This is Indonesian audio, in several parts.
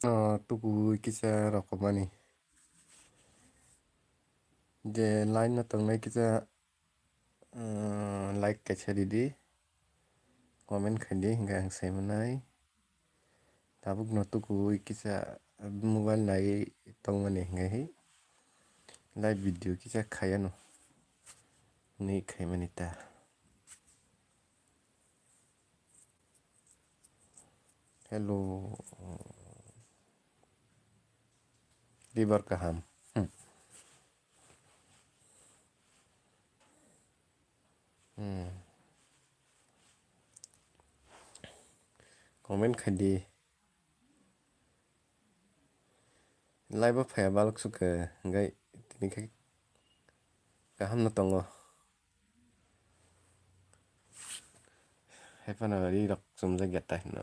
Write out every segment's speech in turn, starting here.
tuku kita rokomani. Je line na tongnai kita like kaisa didi, comment khaidi hingga ang saimanai. Tabuk no tuku kita mobile nai tongmani hingga hi live video kita khayano ni khaimani ta. Hello, libar kaham. Comment khaidi. Live apa ya balok suka hingga ini kaham na tongo. Hepan ari rok sumja gatah no.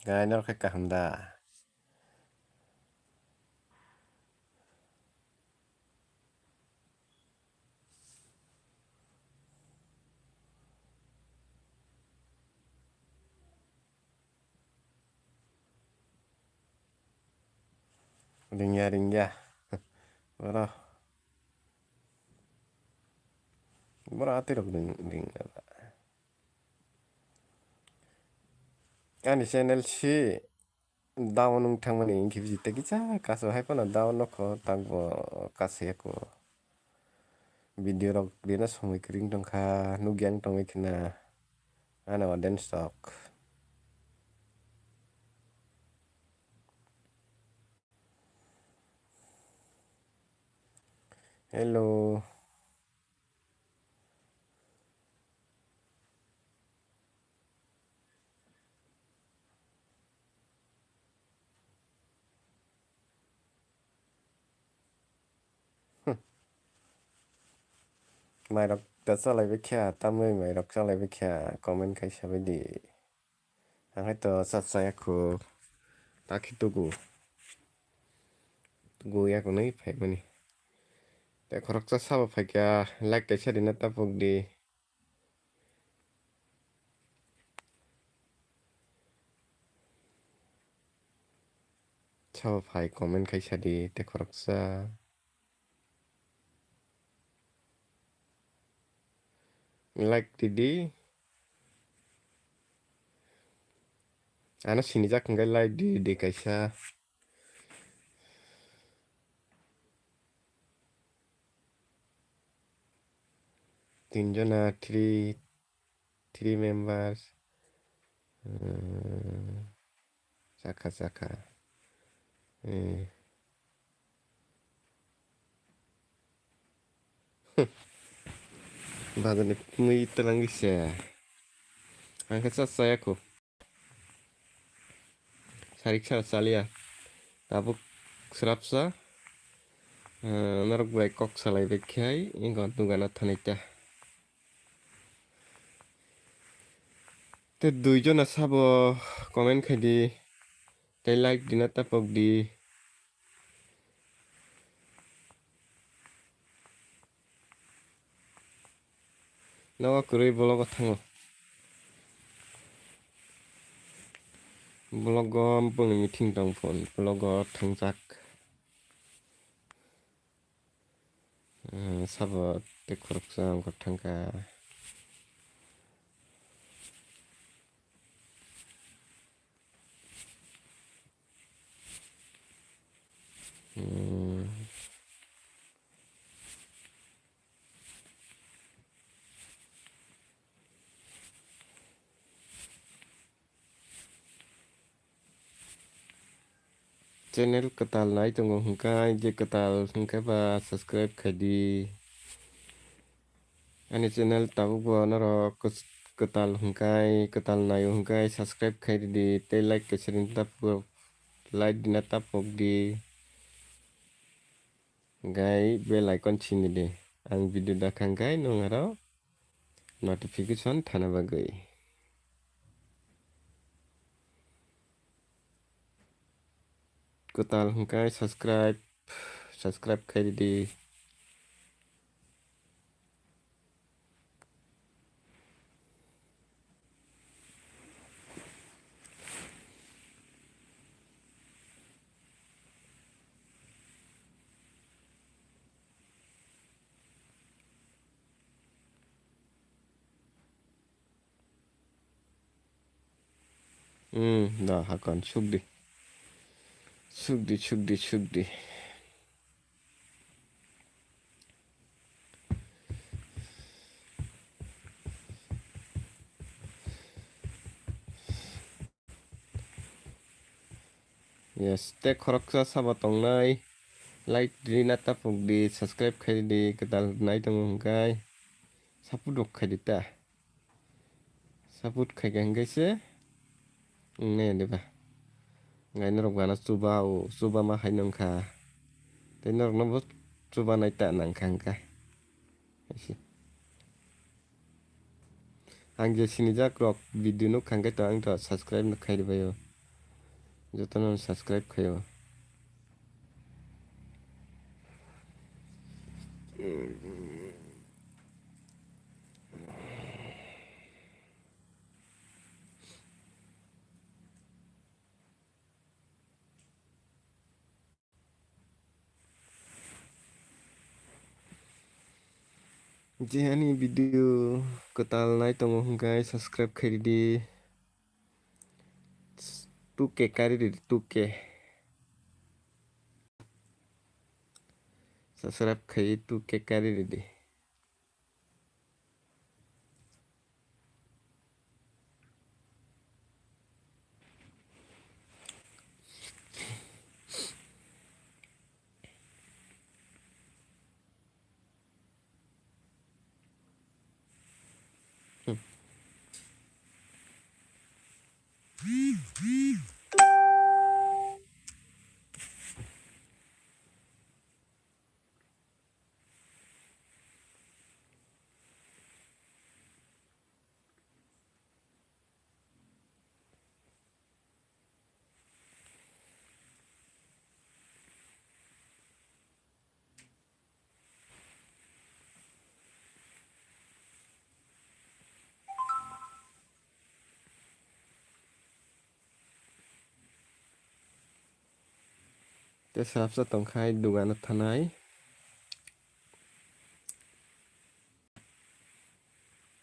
Gai no kaham da. Ringya. Bara. Bara ati rok ring. Kan channel si dawn nung thangmani ingki bijita kicha kaso haipana dawn no kho tangbo kase ko video rok dina somoi kring tongkha nugyang tongoi khina ana waden stock. Hello. Mày đọc tớ sao lại với kia tâm ơi mày đọc sao lại với kia comment khai sao với đi hàng hai tờ sát sai aku tak tugu ya cũng nấy phải mà nèแต่ขอรักษาทราบphải kia like cái chuyện này ta phục đi sao phải comment khai sao điแต่ขอรักษาlike đi anak sini jak nggak like di khai sao tinjona three members saka Badan muy telangis ya. Angkat saya aku. Sarik salia. Tabuk serapsa. Narok baik kok salai bekai. Ini gantung gana tanita. Te duijo na sabo komen khadi. Te like dinata pok di. Nawa kurui bolong tango. Blogom pun meeting tong phone. Blogom tangjak. Sabo te korupsa angkot tangka. Channel ketal nai tunggu hungkai je ketal hungkai ba subscribe khadi. Ani channel tabu bo naro ketal hungkai ketal nayo hungkai subscribe khadi di te like ke serin tap like dina tap di gai bell icon chini de ang video dakang gai nongaro notification thana bagai ketal hungkai subscribe khadi di dah akan sugdi. Sugdi. Yes, tek khoroksa sabo tongnai. Like diri nata pugdi subscribe khai di kedal nai tongo hingkai. Saput rok khai dita. Saput khai hingkai se. Ne deba. Ngai norok gana chuba ma hai nongkha. Tei norok no bo chuba nai ta nangkha hingkai. Ang je sinijak rok video no khangkai to ang to subscribe no khai dibayo. Jotono subscribe khayo. Jihani video ketal nai tongo hingkai subscribe khai di 2K kari di 2K. Subscribe khai 2K kari di. Te sabsa tongkhai dugan thanai.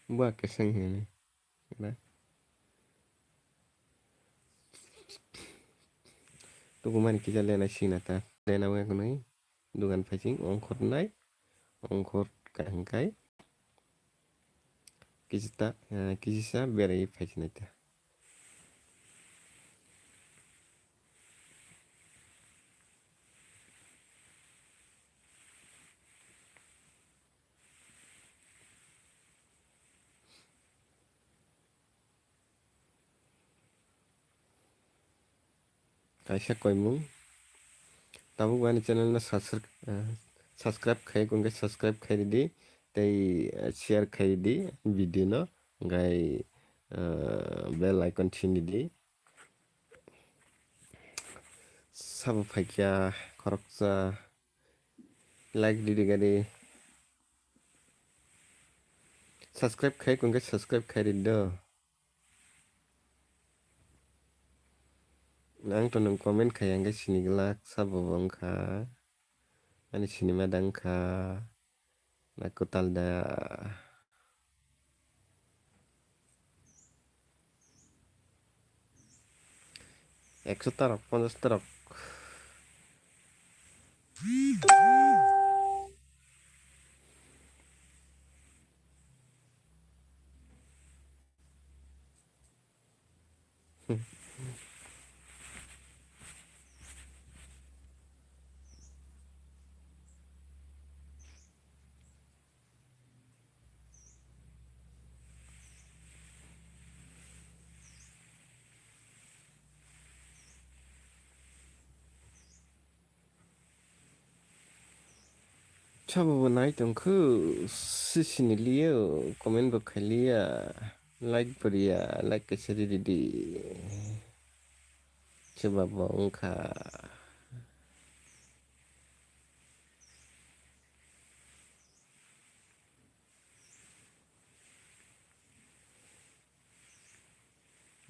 Buat keseng ini. Tuku mani kita lena sinata. Lena wa kunai. Dugan phaching ongkhor nai. Ongkhor kahangkai. Kisisa berai phachinata. Kaisa koimung. Tabu wani channel na subscribe khai kungai subscribe khai di. Tei share khai di video no. Ngai bell icon chini di. Sabo phaikya khoroksa like di gadi. Subscribe khai kungai subscribe khai di do. Nang to nang comment khai anggai sini gelak sabo bongkha. Ani sini madangkha. Naku talda. 100 tarok 50 tarok. Chabo nai tongkhu sisini liyo comment bo khaliya like beriya like kesari di coba bongkha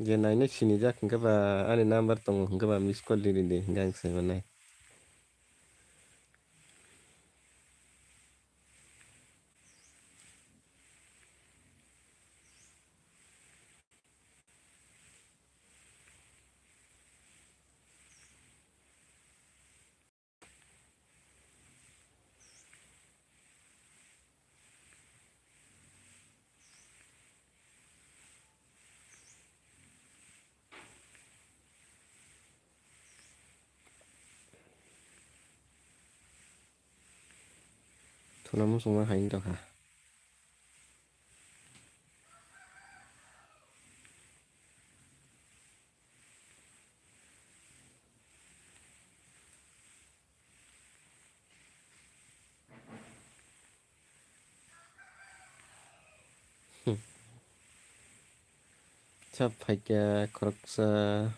je naine sini jak hingka ba ani number tongo hingka ba miss call di gang se manai. Sunamu sungai hain toka. Cap haika koroksa.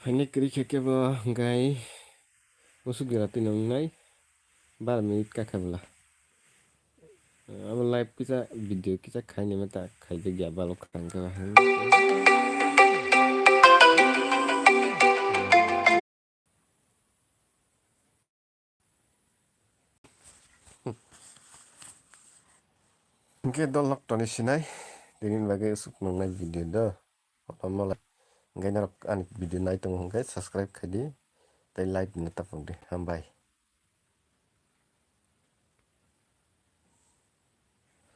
Haine kiri keke bo gai. Usuk gira tinong nai. 12 minit ka kabla. अब लाइभ किसा भिडियो किसा खाइने में ता खाइते गया बालो खान का Oke dolok toni sinai dinin bagai usuk nongnai video do otomola ngai narok anik video nai tong ngai subscribe khadi tai like na tapong de hambai